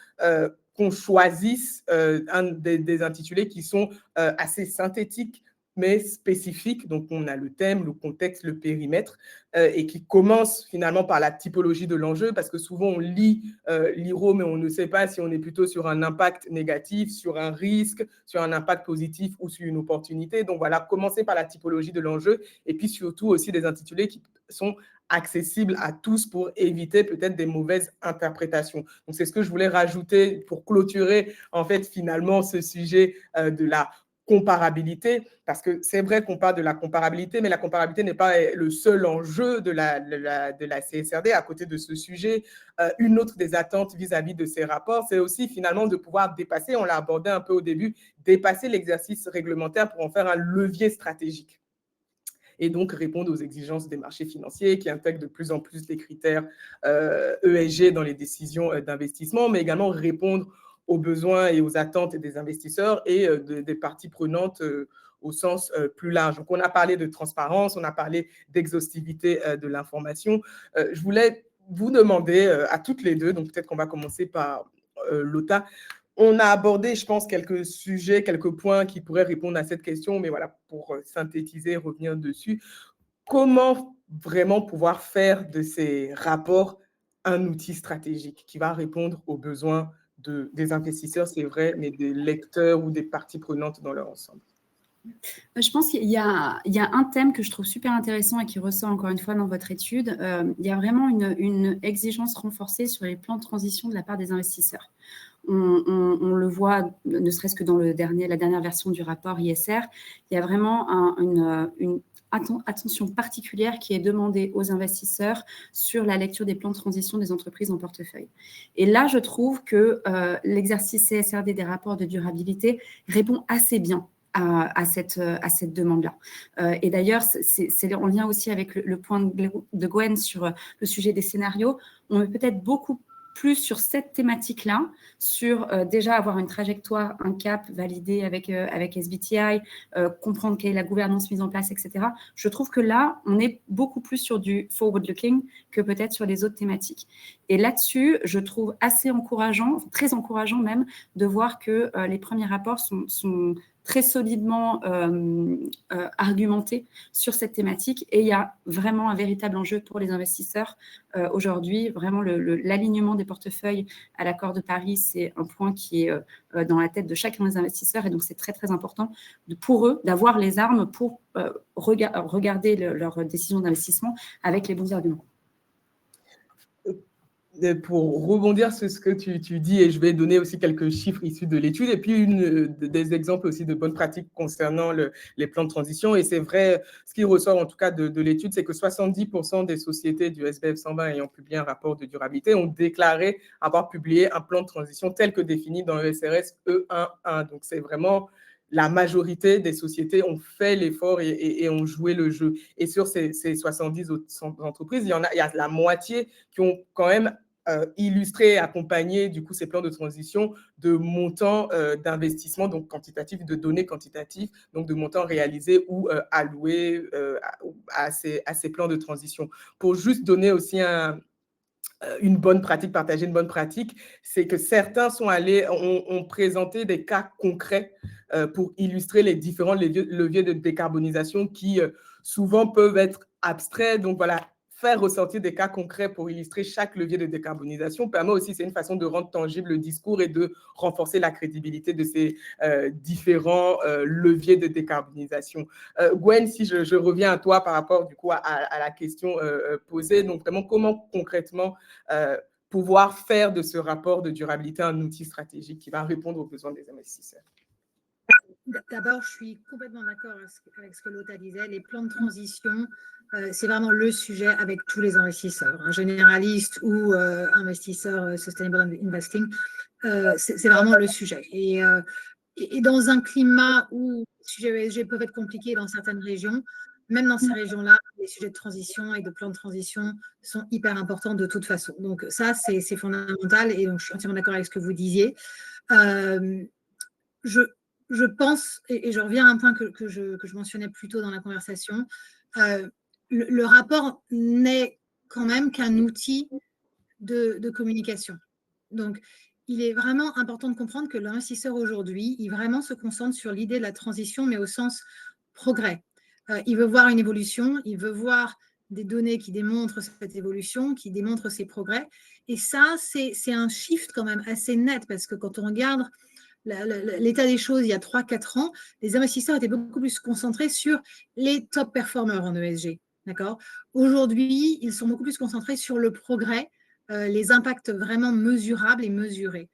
qu'on choisisse un des intitulés qui sont assez synthétiques mais spécifiques. Donc, on a le thème, le contexte, le périmètre, et qui commence finalement par la typologie de l'enjeu, parce que souvent, on lit l'IRO, mais on ne sait pas si on est plutôt sur un impact négatif, sur un risque, sur un impact positif ou sur une opportunité. Donc, voilà, commencer par la typologie de l'enjeu, et puis surtout aussi des intitulés qui sont accessibles à tous pour éviter peut-être des mauvaises interprétations. Donc, c'est ce que je voulais rajouter pour clôturer, en fait, finalement, ce sujet de la comparabilité, parce que c'est vrai qu'on parle de la comparabilité, mais la comparabilité n'est pas le seul enjeu de la CSRD à côté de ce sujet. Une autre des attentes vis-à-vis de ces rapports, c'est aussi finalement de pouvoir dépasser, on l'a abordé un peu au début, dépasser l'exercice réglementaire pour en faire un levier stratégique et donc répondre aux exigences des marchés financiers qui intègrent de plus en plus les critères ESG dans les décisions d'investissement, mais également répondre aux besoins et aux attentes des investisseurs et des parties prenantes au sens plus large. Donc, on a parlé de transparence, on a parlé d'exhaustivité de l'information. Je voulais vous demander à toutes les deux, donc peut-être qu'on va commencer par Lotta. On a abordé, je pense, quelques sujets, quelques points qui pourraient répondre à cette question, mais voilà, pour synthétiser, revenir dessus. Comment vraiment pouvoir faire de ces rapports un outil stratégique qui va répondre aux besoins des investisseurs, c'est vrai, mais des lecteurs ou des parties prenantes dans leur ensemble? Je pense qu'il y a un thème que je trouve super intéressant et qui ressort encore une fois dans votre étude. Il y a vraiment une exigence renforcée sur les plans de transition de la part des investisseurs. On le voit, ne serait-ce que dans la dernière version du rapport ISR, il y a vraiment une attention particulière qui est demandée aux investisseurs sur la lecture des plans de transition des entreprises en portefeuille. Et là, je trouve que l'exercice CSRD des rapports de durabilité répond assez bien à cette demande-là. Et d'ailleurs, c'est en lien aussi avec le point de Gwen sur le sujet des scénarios. On est peut-être beaucoup plus sur cette thématique-là, sur déjà avoir une trajectoire, un cap validé avec SBTI, comprendre quelle est la gouvernance mise en place, etc. Je trouve que là, on est beaucoup plus sur du forward-looking que peut-être sur les autres thématiques. Et là-dessus, je trouve assez encourageant, très encourageant même, de voir que les premiers rapports sont très solidement argumenté sur cette thématique et il y a vraiment un véritable enjeu pour les investisseurs aujourd'hui. Vraiment, l'alignement des portefeuilles à l'accord de Paris, c'est un point qui est dans la tête de chacun des investisseurs et donc c'est très, très important pour eux d'avoir les armes pour regarder leurs décisions d'investissement avec les bons arguments. Pour rebondir sur ce que tu dis, et je vais donner aussi quelques chiffres issus de l'étude, et puis des exemples aussi de bonnes pratiques concernant les plans de transition. Et c'est vrai, ce qui ressort en tout cas de l'étude, c'est que 70% des sociétés du SBF 120 ayant publié un rapport de durabilité ont déclaré avoir publié un plan de transition tel que défini dans le SRS E11. Donc, c'est vraiment la majorité des sociétés ont fait l'effort et ont joué le jeu. Et sur ces 70 entreprises, il y a la moitié qui ont quand même illustrer et accompagner du coup ces plans de transition de montants d'investissement, donc quantitatifs, de données quantitatives, donc de montants réalisés ou alloués à ces plans de transition. Pour juste donner aussi une bonne pratique, partager une bonne pratique, c'est que certains ont présenté des cas concrets pour illustrer les différents leviers de décarbonisation qui souvent peuvent être abstraits. Donc voilà, faire ressortir des cas concrets pour illustrer chaque levier de décarbonisation permet aussi, c'est une façon de rendre tangible le discours et de renforcer la crédibilité de ces différents leviers de décarbonisation. Gwen, si je reviens à toi par rapport du coup à la question posée, donc vraiment comment concrètement pouvoir faire de ce rapport de durabilité un outil stratégique qui va répondre aux besoins des investisseurs? D'abord, je suis complètement d'accord avec ce que Lotta disait. Les plans de transition, c'est vraiment le sujet avec tous les investisseurs, un généraliste ou investisseur sustainable investing. C'est vraiment le sujet. Et dans un climat où les sujets ESG peuvent être compliqués dans certaines régions, même dans ces régions-là, les sujets de transition et de plans de transition sont hyper importants de toute façon. Donc ça, c'est fondamental et donc, je suis entièrement d'accord avec ce que vous disiez. Je pense, et je reviens à un point que je mentionnais plus tôt dans la conversation, le rapport n'est quand même qu'un outil de communication. Donc, il est vraiment important de comprendre que l'investisseur aujourd'hui, il vraiment se concentre sur l'idée de la transition, mais au sens progrès. Il veut voir une évolution, il veut voir des données qui démontrent cette évolution, qui démontrent ces progrès. Et ça, c'est un shift quand même assez net, parce que quand on regarde l'état des choses il y a 3-4 ans, les investisseurs étaient beaucoup plus concentrés sur les top performers en ESG. D'accord ? Aujourd'hui, ils sont beaucoup plus concentrés sur le progrès, les impacts vraiment mesurables et mesurés.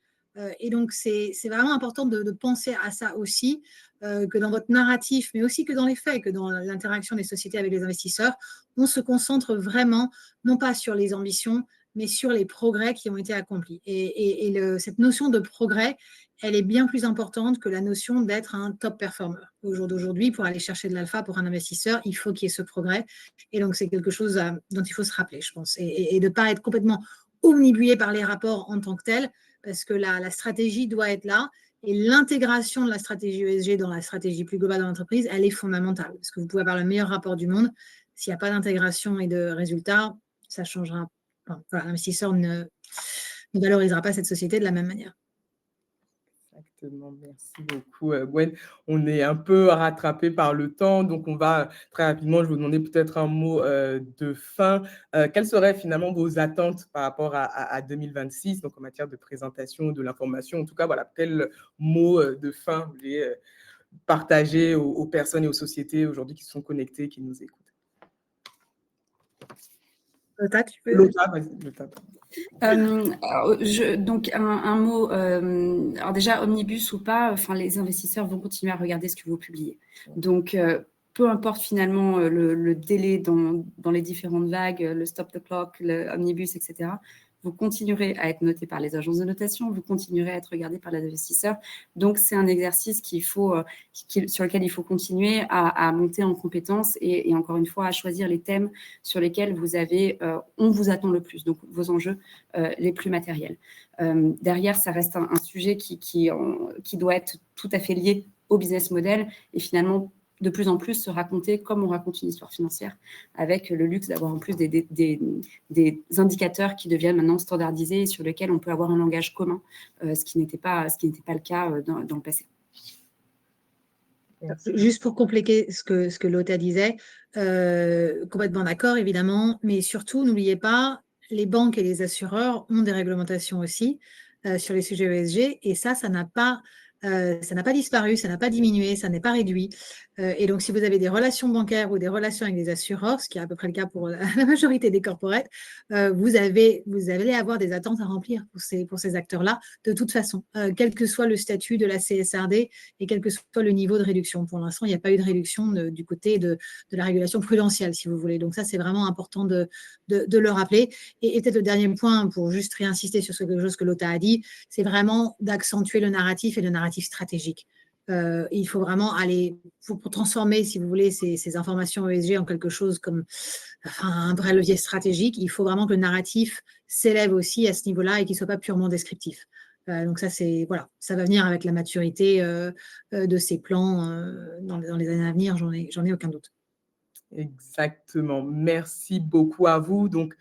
Et donc, c'est vraiment important de penser à ça aussi, que dans votre narratif, mais aussi que dans les faits, que dans l'interaction des sociétés avec les investisseurs, on se concentre vraiment, non pas sur les ambitions, mais sur les progrès qui ont été accomplis. Et cette notion de progrès, elle est bien plus importante que la notion d'être un top performer. Au jour d'aujourd'hui, pour aller chercher de l'alpha pour un investisseur, il faut qu'il y ait ce progrès. Et donc, c'est quelque chose dont il faut se rappeler, je pense, et de ne pas être complètement omnibulé par les rapports en tant que tels, parce que la stratégie doit être là. Et l'intégration de la stratégie ESG dans la stratégie plus globale de l'entreprise, elle est fondamentale. Parce que vous pouvez avoir le meilleur rapport du monde. S'il n'y a pas d'intégration et de résultats, ça changera. Enfin, voilà, l'investisseur ne valorisera pas cette société de la même manière. Exactement, merci beaucoup Gwen. On est un peu rattrapé par le temps, donc on va très rapidement, je vais vous demander peut-être un mot de fin. Quelles seraient finalement vos attentes par rapport à 2026, donc en matière de présentation de l'information? En tout cas, voilà, quel mot de fin vous voulez partager aux personnes et aux sociétés aujourd'hui qui sont connectées, qui nous écoutent? Lota, tu peux... Lota, vas-y, Lota. Donc un mot, alors déjà omnibus ou pas, enfin les investisseurs vont continuer à regarder ce que vous publiez. Donc peu importe finalement le délai dans les différentes vagues, le stop the clock, le omnibus, etc. Vous continuerez à être noté par les agences de notation, vous continuerez à être regardé par les investisseurs. Donc, c'est un exercice sur lequel il faut continuer à monter en compétences et encore une fois, à choisir les thèmes sur lesquels on vous attend le plus, donc vos enjeux les plus matériels. Derrière, ça reste un sujet qui doit être tout à fait lié au business model et finalement, de plus en plus se raconter comme on raconte une histoire financière, avec le luxe d'avoir en plus des indicateurs qui deviennent maintenant standardisés et sur lesquels on peut avoir un langage commun, ce qui n'était pas le cas dans le passé. Juste pour compléter ce que Lota disait, complètement d'accord évidemment, mais surtout n'oubliez pas, les banques et les assureurs ont des réglementations aussi sur les sujets ESG et ça n'a pas disparu, ça n'a pas diminué, ça n'est pas réduit. Et donc, si vous avez des relations bancaires ou des relations avec des assureurs, ce qui est à peu près le cas pour la majorité des corporates, vous allez avoir des attentes à remplir pour ces acteurs-là, de toute façon, quel que soit le statut de la CSRD et quel que soit le niveau de réduction. Pour l'instant, il n'y a pas eu de réduction du côté de la régulation prudentielle, si vous voulez. Donc ça, c'est vraiment important de le rappeler. Et peut-être le dernier point, pour juste réinsister sur quelque chose que Lota a dit, c'est vraiment d'accentuer le narratif et le narratif stratégique. Il faut vraiment pour transformer, si vous voulez, ces informations ESG en quelque chose comme un vrai levier stratégique. Il faut vraiment que le narratif s'élève aussi à ce niveau-là et qu'il ne soit pas purement descriptif. Donc ça, ça va venir avec la maturité de ces plans dans les années à venir, j'en ai aucun doute. Exactement. Merci beaucoup à vous. Donc,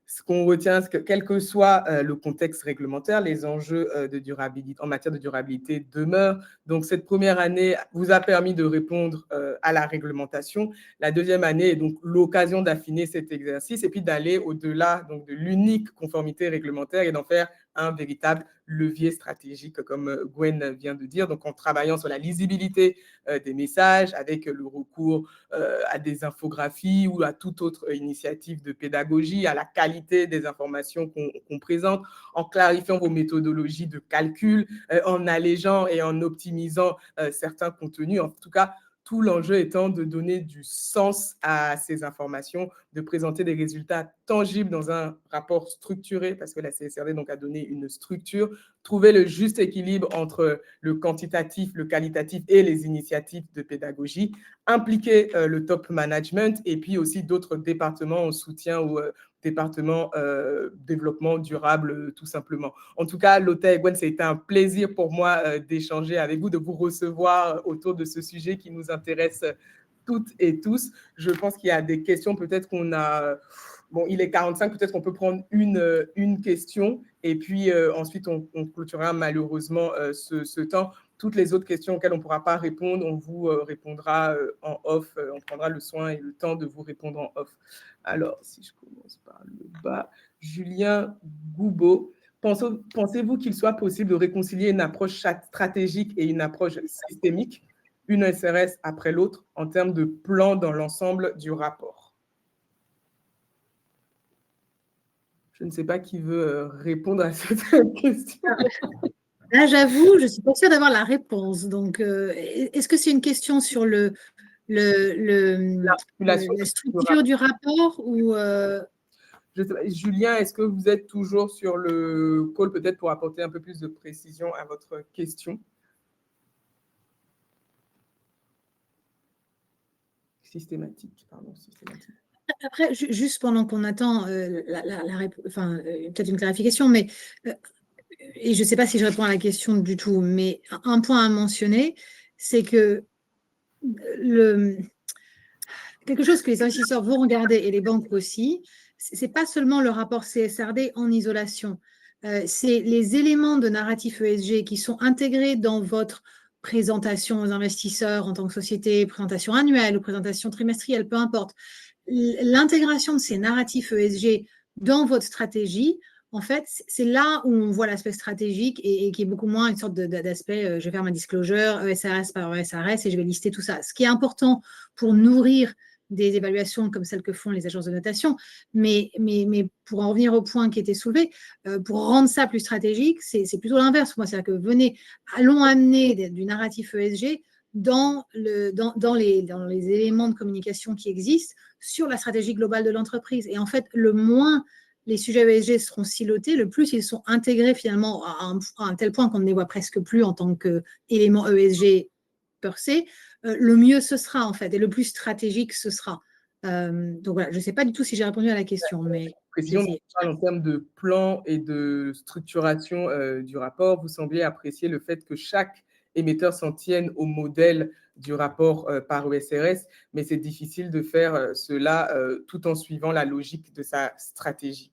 ce qu'on retient, c'est que quel que soit le contexte réglementaire, les enjeux de durabilité, en matière de durabilité demeurent. Donc, cette première année vous a permis de répondre à la réglementation. La deuxième année est donc l'occasion d'affiner cet exercice et puis d'aller au-delà donc, de l'unique conformité réglementaire et d'en faire un véritable levier stratégique, comme Gwen vient de dire, donc en travaillant sur la lisibilité des messages, avec le recours à des infographies ou à toute autre initiative de pédagogie, à la qualité des informations qu'on présente, en clarifiant vos méthodologies de calcul, en allégeant et en optimisant certains contenus. En tout cas, tout l'enjeu étant de donner du sens à ces informations, de présenter des résultats tangibles dans un rapport structuré, parce que la CSRD donc, a donné une structure, trouver le juste équilibre entre le quantitatif, le qualitatif et les initiatives de pédagogie, impliquer le top management et puis aussi d'autres départements en soutien au département développement durable, tout simplement. En tout cas, Lota et Gwen, c'était un plaisir pour moi d'échanger avec vous, de vous recevoir autour de ce sujet qui nous intéresse toutes et tous. Je pense qu'il y a des questions, peut-être qu'on a... Bon, il est 45, peut-être qu'on peut prendre une question et puis ensuite on clôturera malheureusement ce temps. toutes les autres questions auxquelles on ne pourra pas répondre, on vous répondra en off. On prendra le soin et le temps de vous répondre en off. Alors, si je commence par le bas, Julien Goubeau. Pensez-vous qu'il soit possible de réconcilier une approche stratégique et une approche systémique, une SRS après l'autre, en termes de plan dans l'ensemble du rapport? Je ne sais pas qui veut répondre à cette question. Là, j'avoue, je ne suis pas sûre d'avoir la réponse. Donc, est-ce que c'est une question sur la structure du rapport ou Julien, est-ce que vous êtes toujours sur le call, peut-être pour apporter un peu plus de précision à votre question? Systématique, pardon, systématique. Après, juste pendant qu'on attend peut-être une clarification, mais et je ne sais pas si je réponds à la question du tout, mais un point à mentionner, c'est que quelque chose que les investisseurs vont regarder et les banques aussi, ce n'est pas seulement le rapport CSRD en isolation, c'est les éléments de narratif ESG qui sont intégrés dans votre présentation aux investisseurs en tant que société, présentation annuelle ou présentation trimestrielle, peu importe. L'intégration de ces narratifs ESG dans votre stratégie, en fait, c'est là où on voit l'aspect stratégique et qui est beaucoup moins une sorte d'aspect, je vais faire ma disclosure, ESRS par ESRS et je vais lister tout ça. Ce qui est important pour nourrir des évaluations comme celles que font les agences de notation, mais pour en revenir au point qui était soulevé, pour rendre ça plus stratégique, c'est plutôt l'inverse pour moi. C'est-à-dire que allons amener du narratif ESG dans les éléments de communication qui existent sur la stratégie globale de l'entreprise. Et en fait, le moins les sujets ESG seront silotés, le plus ils sont intégrés finalement à un tel point qu'on ne les voit presque plus en tant qu'éléments ESG per se, le mieux ce sera en fait, et le plus stratégique ce sera. Donc voilà, je ne sais pas du tout si j'ai répondu à la question, mais précision, en termes de plan et de structuration du rapport, vous semblez apprécier le fait que chaque émetteur s'en tienne au modèle du rapport par ESRS, mais c'est difficile de faire cela tout en suivant la logique de sa stratégie.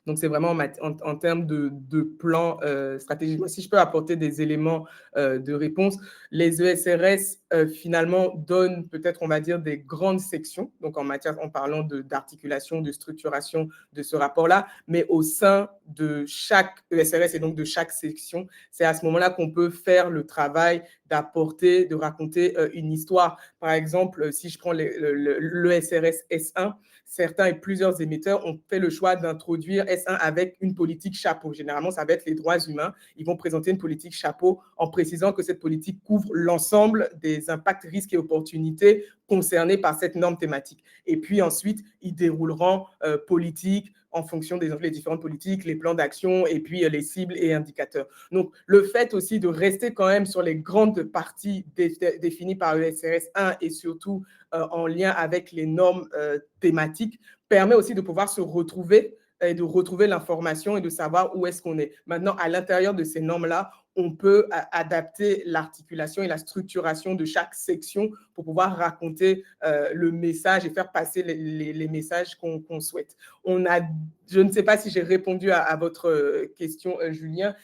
Donc, c'est vraiment en termes de plan stratégique. Moi, si je peux apporter des éléments de réponse, les ESRS, finalement, donnent peut-être, on va dire, des grandes sections, donc en parlant d'articulation, de structuration de ce rapport-là, mais au sein de chaque ESRS et donc de chaque section, c'est à ce moment-là qu'on peut faire le travail d'apporter, de raconter une histoire. Par exemple, si je prends l'ESRS S1, certains et plusieurs émetteurs ont fait le choix d'introduire S1 avec une politique chapeau. Généralement, ça va être les droits humains. Ils vont présenter une politique chapeau en précisant que cette politique couvre l'ensemble des impacts, risques et opportunités concernés par cette norme thématique. Et puis ensuite, ils dérouleront politique en fonction des différentes politiques, les plans d'action et puis les cibles et indicateurs. Donc, le fait aussi de rester quand même sur les grandes parties définies par ESRS 1 et surtout en lien avec les normes thématiques permet aussi de pouvoir se retrouver et de retrouver l'information et de savoir où est-ce qu'on est. Maintenant, à l'intérieur de ces normes-là, on peut adapter l'articulation et la structuration de chaque section pour pouvoir raconter le message et faire passer les messages qu'on souhaite. Je ne sais pas si j'ai répondu à votre question, Julien.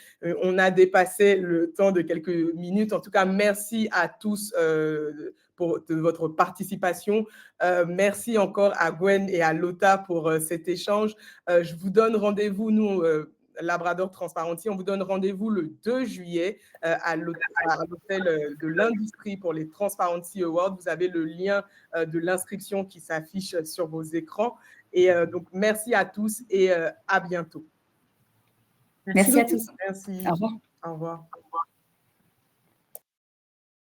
On a dépassé le temps de quelques minutes. En tout cas, merci à tous de votre participation. Merci encore à Gwen et à Lota pour cet échange. Je vous donne rendez-vous, nous, Labrador Transparency, on vous donne rendez-vous le 2 juillet à l'hôtel de l'Industrie pour les Transparency Awards. Vous avez le lien de l'inscription qui s'affiche sur vos écrans. Et donc, merci à tous et à bientôt. Merci à tous. Merci. Au revoir. Au revoir.